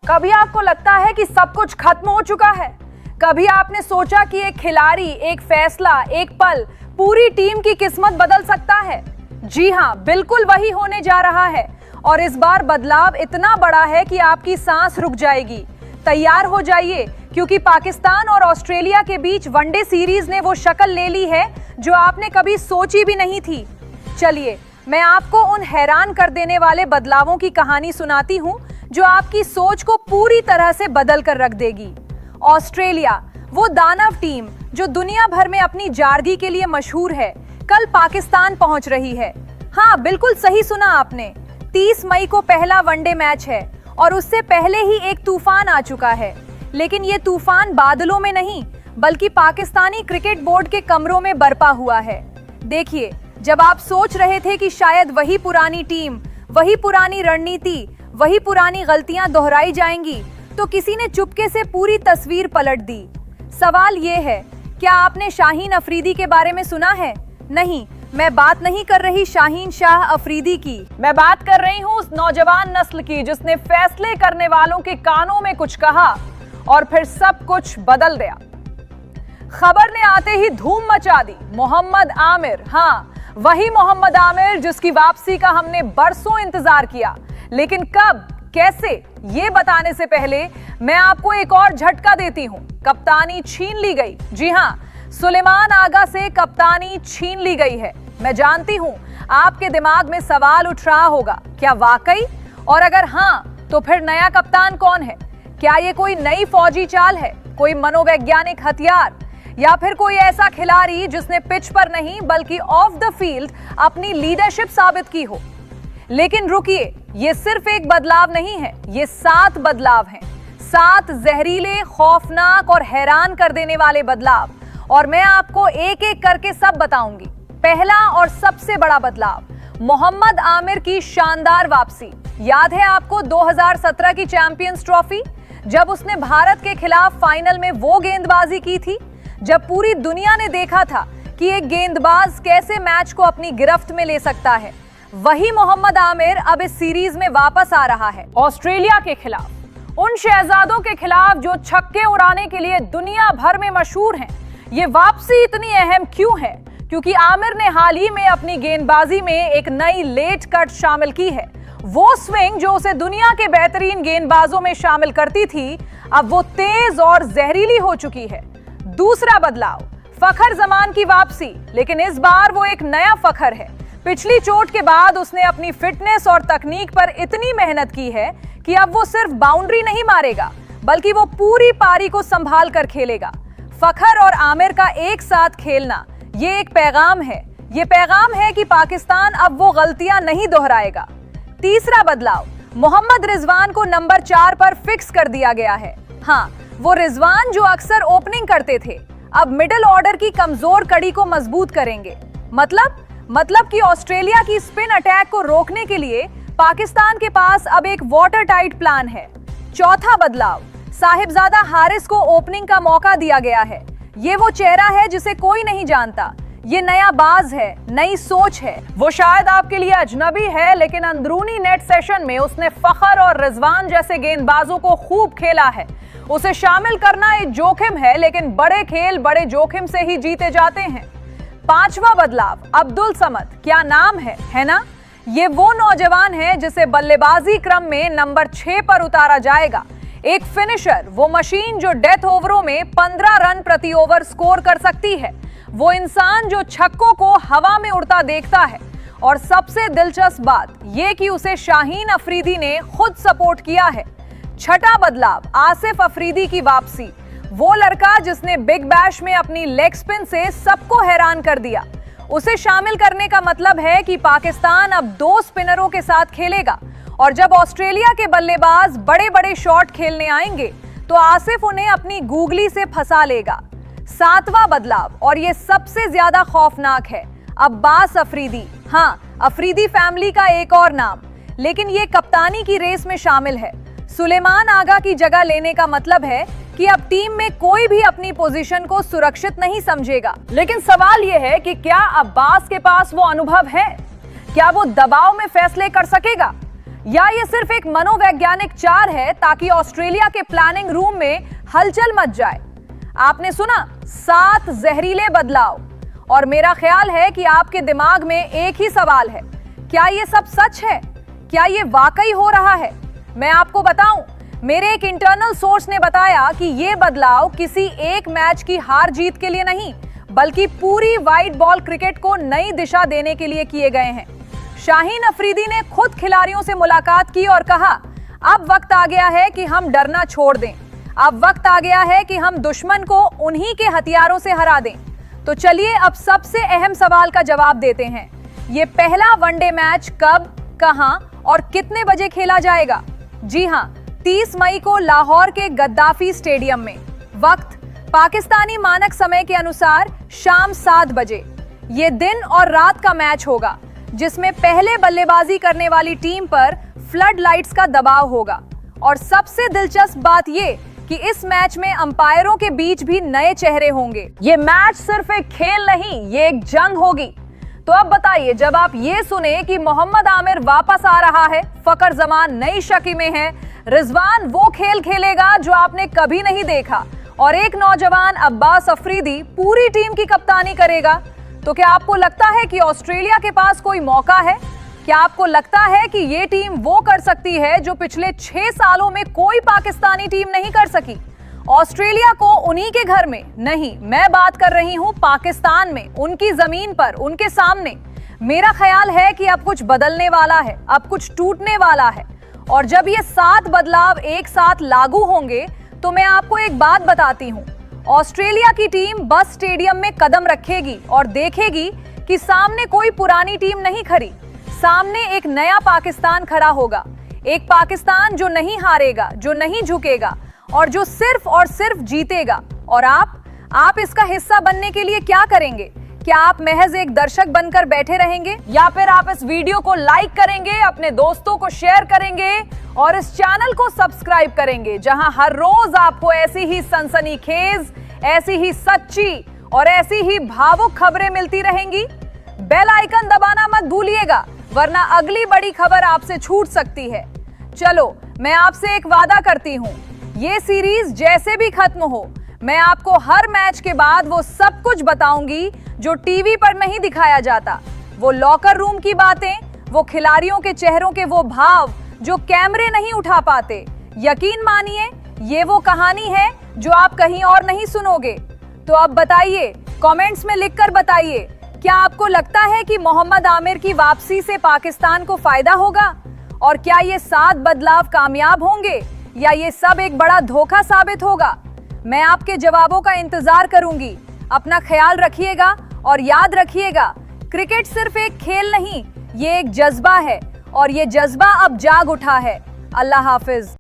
कभी आपको लगता है कि सब कुछ खत्म हो चुका है? कभी आपने सोचा कि एक खिलाड़ी, एक फैसला, एक पल पूरी टीम की किस्मत बदल सकता है? जी हां, बिल्कुल वही होने जा रहा है। और इस बार बदलाव इतना बड़ा है कि आपकी सांस रुक जाएगी। तैयार हो जाइए, क्योंकि पाकिस्तान और ऑस्ट्रेलिया के बीच वनडे सीरीज ने वो शक्ल ले ली है जो आपने कभी सोची भी नहीं थी। चलिए, मैं आपको उन हैरान कर देने वाले बदलावों की कहानी सुनाती हूँ जो आपकी सोच को पूरी तरह से बदल कर रख देगी। ऑस्ट्रेलिया, वो दानव टीम जो दुनिया भर में अपनी जारगी के लिए मशहूर है, कल पाकिस्तान पहुंच रही है। हाँ, बिल्कुल सही सुना आपने। 30 मई को पहला वनडे मैच है और उससे पहले ही एक तूफान आ चुका है। लेकिन ये तूफान बादलों में नहीं, बल्कि पाकिस्तानी क्रिकेट बोर्ड के कमरों में बरपा हुआ है। देखिए, जब आप सोच रहे थे कि शायद वही पुरानी टीम, वही पुरानी रणनीति, वही पुरानी गलतियां दोहराई जाएंगी, तो किसी ने चुपके से पूरी तस्वीर पलट दी। सवाल ये है, क्या आपने शाहीन अफरीदी के बारे में सुना है? नहीं, मैं बात नहीं कर रही शाहीन शाह अफरीदी की। मैं बात कर रही हूँ उस नौजवान नस्ल की जिसने फैसले करने वालों के कानों में कुछ कहा और फिर सब कुछ बदल दिया। खबर ने आते ही धूम मचा दी। मोहम्मद आमिर, हाँ, वही मोहम्मद आमिर जिसकी वापसी का हमने बरसों इंतजार किया। लेकिन कब, कैसे, ये बताने से पहले मैं आपको एक और झटका देती हूँ। कप्तानी छीन ली गई। जी हाँ, सुलेमान आगा से कप्तानी छीन ली गई है। मैं जानती हूँ आपके दिमाग में सवाल उठ रहा होगा, क्या वाकई? और अगर हाँ, तो फिर नया कप्तान कौन है? क्या ये कोई नई फौजी चाल है, कोई मनोवैज्ञानिक हथियार, या फिर कोई ऐसा खिलाड़ी जिसने पिच पर नहीं बल्कि ऑफ द फील्ड अपनी लीडरशिप साबित की हो? लेकिन रुकिए, ये सिर्फ एक बदलाव नहीं है, ये 7 बदलाव हैं। 7 जहरीले, खौफनाक और हैरान कर देने वाले बदलाव, और मैं आपको एक एक करके सब बताऊंगी। पहला और सबसे बड़ा बदलाव, मोहम्मद आमिर की शानदार वापसी। याद है आपको 2017 की चैंपियंस ट्रॉफी, जब उसने भारत के खिलाफ फाइनल में वो गेंदबाजी की थी जब पूरी दुनिया ने देखा था कि एक गेंदबाज कैसे मैच को अपनी गिरफ्त में ले सकता है। वही मोहम्मद आमिर अब इस सीरीज में वापस आ रहा है, ऑस्ट्रेलिया के खिलाफ, उन शहजादों के खिलाफ जो छक्के उड़ाने के लिए दुनिया भर में मशहूर हैं। ये वापसी इतनी अहम क्यों है? क्योंकि आमिर ने हाल ही में अपनी गेंदबाजी में एक नई लेट कट शामिल की है। वो स्विंग जो उसे दुनिया के बेहतरीन गेंदबाजों में शामिल करती थी, अब वो तेज और जहरीली हो चुकी है। दूसरा बदलाव, फखर जमान की वापसी, लेकिन इस बार वो एक नया फखर है। पिछली चोट के बाद उसने अपनी फिटनेस और तकनीक पर इतनी मेहनत की है कि अब वो सिर्फ बाउंड्री नहीं मारेगा, बल्कि वो पूरी पारी को संभाल कर खेलेगा। फखर और आमिर का एक साथ खेलना, ये एक पैगाम है। ये पैगाम है कि पाकिस्तान अब वो गलतियां नहीं दोहराएगा। तीसरा बदलाव, मोहम्मद रिजवान को नंबर 4 पर फिक्स कर दिया गया है। हाँ, वो रिजवान जो अक्सर ओपनिंग करते थे, अब मिडिल ऑर्डर की कमजोर कड़ी को मजबूत करेंगे। मतलब कि ऑस्ट्रेलिया की स्पिन अटैक को रोकने के लिए पाकिस्तान के पास अब एक वाटर टाइट प्लान है। चौथा बदलाव, साहिबजादा हारिस को ओपनिंग का मौका दिया गया है। ये वो चेहरा है जिसे कोई नहीं जानता। ये नया बाज है, नई सोच है। वो शायद आपके लिए अजनबी है, लेकिन अंदरूनी नेट सेशन में उसने फखर और रिजवान जैसे गेंदबाजों को खूब खेला है। उसे शामिल करना एक जोखिम है, लेकिन बड़े खेल बड़े जोखिम से ही जीते जाते हैं। पांचवा बदलाव, अब्दुल समद, क्या नाम है ना? ये वो नौजवान है जिसे बल्लेबाजी क्रम में नंबर 6 पर उतारा जाएगा। एक फिनिशर, वो मशीन जो डेथ ओवरों में 15 रन प्रति ओवर स्कोर कर सकती है। वो इंसान जो छक्कों को हवा में उड़ता देखता है। और सबसे दिलचस्प बात ये कि उसे शाहीन अफरीदी ने खुद सपोर्ट किया है। छठा बदलाव, आसिफ अफरीदी की वापसी। वो लड़का जिसने बिग बैश में अपनी लेग स्पिन से सबको हैरान कर दिया। उसे शामिल करने का मतलब है कि पाकिस्तान अब 2 स्पिनरों के साथ खेलेगा, और जब ऑस्ट्रेलिया के बल्लेबाज बड़े बड़े शॉट खेलने आएंगे तो आसिफ उन्हें अपनी गूगली से फंसा लेगा। सातवां बदलाव, और ये सबसे ज्यादा खौफनाक है, अब्बास अफरीदी। हाँ, अफरीदी फैमिली का एक और नाम, लेकिन ये कप्तानी की रेस में शामिल है। सुलेमान आगा की जगह लेने का मतलब है कि अब टीम में कोई भी अपनी पोजीशन को सुरक्षित नहीं समझेगा। लेकिन सवाल यह है कि क्या अब्बास के पास वो अनुभव है? क्या वो दबाव में फैसले कर सकेगा? या ये सिर्फ एक मनोवैज्ञानिक चाल है ताकि ऑस्ट्रेलिया के प्लानिंग रूम में हलचल मच जाए? आपने सुना 7 जहरीले बदलाव, और मेरा ख्याल है कि आपके दिमाग में एक ही सवाल है, क्या ये सब सच है? क्या ये वाकई हो रहा है? मैं आपको बताऊं, मेरे एक इंटरनल सोर्स ने बताया कि ये बदलाव किसी एक मैच की हार जीत के लिए नहीं, बल्कि पूरी वाइट बॉल क्रिकेट को नई दिशा देने के लिए किए गए हैं। शाहीन अफरीदी ने खुद खिलाड़ियों से मुलाकात की और कहा, अब वक्त आ गया है कि हम डरना छोड़ दें। अब वक्त आ गया है कि हम दुश्मन को उन्हीं के हथियारों से हरा दें। तो चलिए अब सबसे अहम सवाल का जवाब देते हैं। ये पहला वनडे मैच कब, कहां और कितने बजे खेला जाएगा? जी हां, 30 मई को लाहौर के गद्दाफी स्टेडियम में। वक्त पाकिस्तानी मानक समय के अनुसार शाम 7 बजे। ये दिन और रात का मैच होगा, जिसमें पहले बल्लेबाजी करने वाली टीम पर फ्लड लाइट्स का दबाव होगा। और सबसे दिलचस्प बात ये कि इस मैच में अंपायरों के बीच भी नए चेहरे होंगे। ये मैच सिर्फ एक खेल नहीं, ये एक जंग होगी। तो अब बताइए, जब आप ये सुने कि मोहम्मद आमिर वापस आ रहा है, फकर जमान नई शक्ल में है, रिजवान वो खेल खेलेगा जो आपने कभी नहीं देखा, और एक नौजवान अब्बास अफरीदी पूरी टीम की कप्तानी करेगा, तो क्या आपको लगता है कि ऑस्ट्रेलिया के पास कोई मौका है? क्या आपको लगता है कि ये टीम वो कर सकती है जो पिछले 6 सालों में कोई पाकिस्तानी टीम नहीं कर सकी? ऑस्ट्रेलिया को उन्हीं के घर में नहीं, मैं बात कर रही हूं पाकिस्तान में, उनकी जमीन पर, उनके सामने। मेरा ख्याल है कि अब कुछ बदलने वाला है, अब कुछ टूटने वाला है। और जब ये 7 बदलाव एक साथ लागू होंगे तो मैं आपको एक बात बताती हूं, ऑस्ट्रेलिया की टीम बस स्टेडियम में कदम रखेगी और देखेगी कि सामने कोई पुरानी टीम नहीं खड़ी, सामने एक नया पाकिस्तान खड़ा होगा। एक पाकिस्तान जो नहीं हारेगा, जो नहीं झुकेगा, और जो सिर्फ और सिर्फ जीतेगा। और आप इसका हिस्सा बनने के लिए क्या करेंगे? क्या आप महज एक दर्शक बनकर बैठे रहेंगे, या फिर आप इस वीडियो को लाइक करेंगे, अपने दोस्तों को शेयर करेंगे और इस चैनल को सब्सक्राइब करेंगे, जहां हर रोज आपको ऐसी ही सनसनीखेज, ऐसी ही सच्ची और ऐसी ही भावुक खबरें मिलती रहेंगी? बेल आइकन दबाना मत भूलिएगा, वरना अगली बड़ी खबर आपसे छूट सकती है। चलो, मैं आपसे एक वादा करती हूं, ये सीरीज जैसे भी खत्म हो, मैं आपको हर मैच के बाद वो सब कुछ बताऊंगी जो टीवी पर नहीं दिखाया जाता। वो लॉकर रूम की बातें, वो खिलाड़ियों के चेहरों के वो भाव जो कैमरे नहीं उठा पाते। यकीन मानिए, ये वो कहानी है जो आप कहीं और नहीं सुनोगे। तो अब बताइए, कमेंट्स में लिखकर बताइए, क्या आपको लगता है कि मोहम्मद आमिर की वापसी से पाकिस्तान को फायदा होगा? और क्या ये 7 बदलाव कामयाब होंगे, या ये सब एक बड़ा धोखा साबित होगा? मैं आपके जवाबों का इंतजार करूंगी। अपना ख्याल रखिएगा और याद रखिएगा, क्रिकेट सिर्फ एक खेल नहीं, ये एक जज्बा है, और ये जज्बा अब जाग उठा है। अल्लाह हाफिज।